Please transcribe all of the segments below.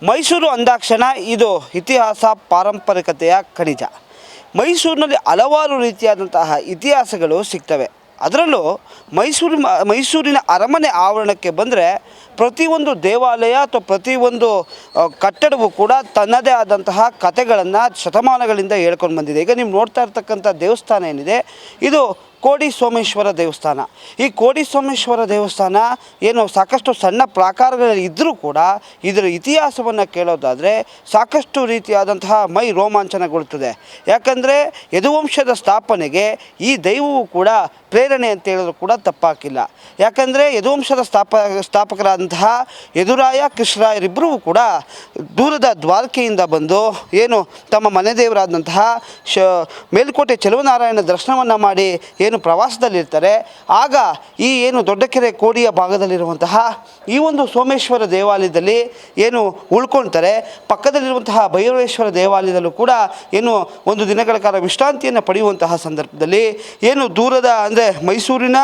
ಮೈಸೂರು ಅಂದಾಕ್ಷಣ ಇದು ಇತಿಹಾಸ ಪಾರಂಪರಿಕತೆಯ ಖನಿಜ. ಮೈಸೂರಿನಲ್ಲಿ ಹಲವಾರು ರೀತಿಯಾದಂತಹ ಇತಿಹಾಸಗಳು ಸಿಗ್ತವೆ. ಅದರಲ್ಲೂ ಮೈಸೂರಿನ ಅರಮನೆ ಆವರಣಕ್ಕೆ ಬಂದರೆ ಪ್ರತಿಯೊಂದು ದೇವಾಲಯ ಅಥವಾ ಪ್ರತಿಯೊಂದು ಕಟ್ಟಡವೂ ಕೂಡ ತನ್ನದೇ ಆದಂತಹ ಕಥೆಗಳನ್ನು ಶತಮಾನಗಳಿಂದ ಹೇಳ್ಕೊಂಡು ಬಂದಿದೆ. ಈಗ ನೀವು ನೋಡ್ತಾ ಇರ್ತಕ್ಕಂಥ ದೇವಸ್ಥಾನ ಏನಿದೆ, ಇದು ಕೋಡಿ ಸೋಮೇಶ್ವರ ದೇವಸ್ಥಾನ. ಈ ಕೋಡಿ ಸೋಮೇಶ್ವರ ದೇವಸ್ಥಾನ ಏನು ಸಾಕಷ್ಟು ಸಣ್ಣ ಪ್ರಾಕಾರಗಳಲ್ಲಿ ಇದ್ದರೂ ಕೂಡ ಇದರ ಇತಿಹಾಸವನ್ನು ಕೇಳೋದಾದರೆ ಸಾಕಷ್ಟು ರೀತಿಯಾದಂತಹ ಮೈ ರೋಮಾಂಚನಗೊಳ್ಳುತ್ತದೆ. ಯಾಕಂದರೆ ಯದುವಂಶದ ಸ್ಥಾಪನೆಗೆ ಈ ದೈವವು ಕೂಡ ಪ್ರೇರಣೆ ಅಂತ ಹೇಳಿದ್ರು ಕೂಡ ತಪ್ಪಾಗಿಲ್ಲ. ಯಾಕಂದರೆ ಯದುವಂಶದ ಸ್ಥಾಪಕರಾದಂತಹ ಯದುರಾಯ ಕೃಷ್ಣರಾಯರಿಬ್ಬರೂ ಕೂಡ ದೂರದ ದ್ವಾರಕೆಯಿಂದ ಬಂದು ಏನು ತಮ್ಮ ಮನೆ ದೇವರಾದಂತಹ ಮೇಲುಕೋಟೆ ಚೆಲುವನಾರಾಯಣ ದರ್ಶನವನ್ನು ಮಾಡಿ ಏನು ಪ್ರವಾಸದಲ್ಲಿರ್ತಾರೆ. ಆಗ ಈ ಏನು ದೊಡ್ಡಕೆರೆ ಕೋಡಿಯ ಭಾಗದಲ್ಲಿರುವಂತಹ ಈ ಒಂದು ಸೋಮೇಶ್ವರ ದೇವಾಲಯದಲ್ಲಿ ಏನು ಉಳ್ಕೊಳ್ತಾರೆ. ಪಕ್ಕದಲ್ಲಿರುವಂತಹ ಭೈರವೇಶ್ವರ ದೇವಾಲಯದಲ್ಲೂ ಕೂಡ ಏನು ಒಂದು ದಿನಗಳ ಕಾಲ ವಿಶ್ರಾಂತಿಯನ್ನು ಪಡೆಯುವಂತಹ ಸಂದರ್ಭದಲ್ಲಿ ಏನು ದೂರದ ಅಂದರೆ ಮೈಸೂರಿನ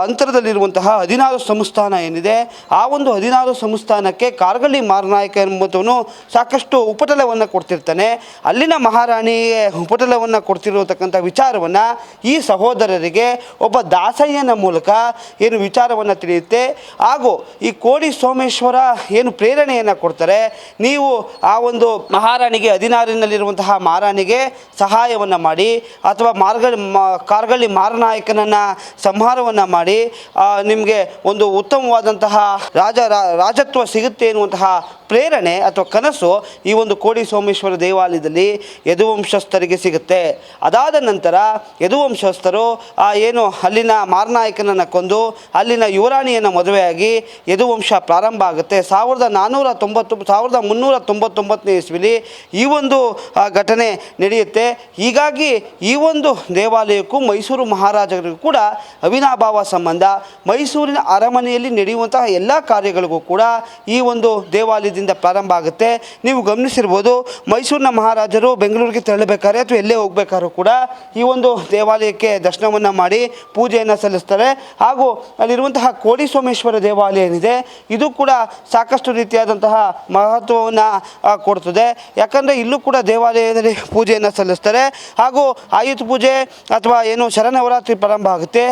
ಅಂತರದಲ್ಲಿರುವಂತಹ 16 ಸಂಸ್ಥಾನ ಏನಿದೆ, ಆ ಒಂದು 16 ಸಂಸ್ಥಾನಕ್ಕೆ ಕಾರ್ಗಳ್ಳಿ ಮಾರನಾಯಕ ಎಂಬುವನು ಸಾಕಷ್ಟು ಉಪಟಳವನ್ನು ಕೊಡ್ತಿರ್ತಾನೆ. ಅಲ್ಲಿನ ಮಹಾರಾಣಿಗೆ ಉಪಟಳವನ್ನು ಕೊಡ್ತಿರತಕ್ಕಂಥ ವಿಚಾರವನ್ನು ಈ ಸಹೋದರರಿಗೆ ಒಬ್ಬ ದಾಸಯ್ಯನ ಮೂಲಕ ಏನು ವಿಚಾರವನ್ನು ತಿಳಿಯುತ್ತೆ. ಹಾಗೂ ಈ ಕೋಡಿ ಸೋಮೇಶ್ವರ ಏನು ಪ್ರೇರಣೆಯನ್ನು ಕೊಡ್ತಾರೆ, ನೀವು ಆ ಒಂದು ಮಹಾರಾಣಿಗೆ 16ನಲ್ಲಿರುವಂತಹ ಮಹಾರಾಣಿಗೆ ಸಹಾಯವನ್ನು ಮಾಡಿ ಅಥವಾ ಕಾರ್ಗಳ್ಳಿ ಮಾರನಾಯಕನನ್ನು ಸಂಹಾರವನ್ನು ಮಾಡಿ ನಿಮಗೆ ಒಂದು ಉತ್ತಮವಾದಂತಹ ರಾಜತ್ವ ಸಿಗುತ್ತೆ ಎನ್ನುವಂತಹ ಪ್ರೇರಣೆ ಅಥವಾ ಕನಸು ಈ ಒಂದು ಕೋಡಿ ಸೋಮೇಶ್ವರ ದೇವಾಲಯದಲ್ಲಿ ಯದುವಂಶಸ್ಥರಿಗೆ ಸಿಗುತ್ತೆ. ಅದಾದ ನಂತರ ಯದುವಂಶಸ್ಥರು ಏನು ಅಲ್ಲಿನ ಮಾರನಾಯಕನನ್ನು ಕೊಂದು ಅಲ್ಲಿನ ಯುವರಾಣಿಯನ್ನು ಮದುವೆಯಾಗಿ ಯದುವಂಶ ಪ್ರಾರಂಭ ಆಗುತ್ತೆ. 1399 ಇಸ್ವಿಲಿ ಈ ಒಂದು ಘಟನೆ ನಡೆಯುತ್ತೆ. ಹೀಗಾಗಿ ಈ ಒಂದು ದೇವಾಲಯಕ್ಕೂ ಮೈಸೂರು ಮಹಾರಾಜರಿಗೂ ಕೂಡ ಅವಿನಾಭಾವ ಸಂಬಂಧ. ಮೈಸೂರಿನ ಅರಮನೆಯಲ್ಲಿ ನಡೆಯುವಂತಹ ಎಲ್ಲ ಕಾರ್ಯಗಳಿಗೂ ಕೂಡ ಈ ಒಂದು ದೇವಾಲಯದಿಂದ ಪ್ರಾರಂಭ ಆಗುತ್ತೆ. ನೀವು ಗಮನಿಸಿರ್ಬೋದು, ಮೈಸೂರಿನ ಮಹಾರಾಜರು ಬೆಂಗಳೂರಿಗೆ ತೆರಳಬೇಕಾದ್ರೆ ಅಥವಾ ಎಲ್ಲೇ ಹೋಗಬೇಕಾದ್ರೂ ಕೂಡ ಈ ಒಂದು ದೇವಾಲಯಕ್ಕೆ ದರ್ಶನವನ್ನು ಮಾಡಿ ಪೂಜೆಯನ್ನು ಸಲ್ಲಿಸ್ತಾರೆ. ಹಾಗೂ ಅಲ್ಲಿರುವಂತಹ ಕೋಡಿ ಸೋಮೇಶ್ವರ ದೇವಾಲಯ ಏನಿದೆ, ಇದು ಕೂಡ ಸಾಕಷ್ಟು ರೀತಿಯಾದಂತಹ ಮಹತ್ವವನ್ನು ಕೊಡ್ತದೆ. ಯಾಕಂದರೆ ಇಲ್ಲೂ ಕೂಡ ದೇವಾಲಯದಲ್ಲಿ ಪೂಜೆಯನ್ನು ಸಲ್ಲಿಸ್ತಾರೆ. ಹಾಗೂ ಆಯುಧ ಪೂಜೆ ಅಥವಾ ಏನು ಶರನ್ನವರಾತ್ರಿ ಪ್ರಾರಂಭ ಆಗುತ್ತೆ.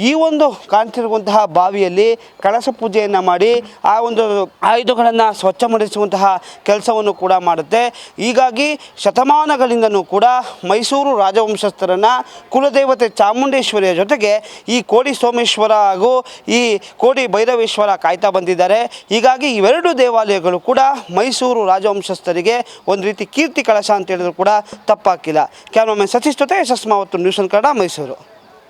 ಈ ಒಂದು ಕಾಣ್ತಿರುವಂತಹ ಬಾವಿಯಲ್ಲಿ ಕಳಶ ಪೂಜೆಯನ್ನು ಮಾಡಿ ಆ ಒಂದು ಆಯುಧಗಳನ್ನು ಸ್ವಚ್ಛಗೊಳಿಸುವಂತಹ ಕೆಲಸವನ್ನು ಕೂಡ ಮಾಡುತ್ತೆ. ಹೀಗಾಗಿ ಶತಮಾನಗಳಿಂದನೂ ಕೂಡ ಮೈಸೂರು ರಾಜವಂಶಸ್ಥರನ್ನು ಕುಲದೇವತೆ ಚಾಮುಂಡೇಶ್ವರಿಯ ಜೊತೆಗೆ ಈ ಕೋಡಿ ಸೋಮೇಶ್ವರ ಹಾಗೂ ಈ ಕೋಡಿ ಭೈರವೇಶ್ವರ ಕಾಯ್ತಾ ಬಂದಿದ್ದಾರೆ. ಹೀಗಾಗಿ ಇವೆರಡು ದೇವಾಲಯಗಳು ಕೂಡ ಮೈಸೂರು ರಾಜವಂಶಸ್ಥರಿಗೆ ಒಂದು ರೀತಿ ಕೀರ್ತಿ ಕಳಶ ಅಂತ ಹೇಳಿದ್ರು ಕೂಡ ತಪ್ಪಾಗಿಲ್ಲ. ಕ್ಯಾಮರಾಮನ್ ಸತೀಶ್ ಜೊತೆ ಯಶಸ್ಮಾವತ್ತು ನ್ಯೂಸ್ ಕನ್ನಡ, ಮೈಸೂರು.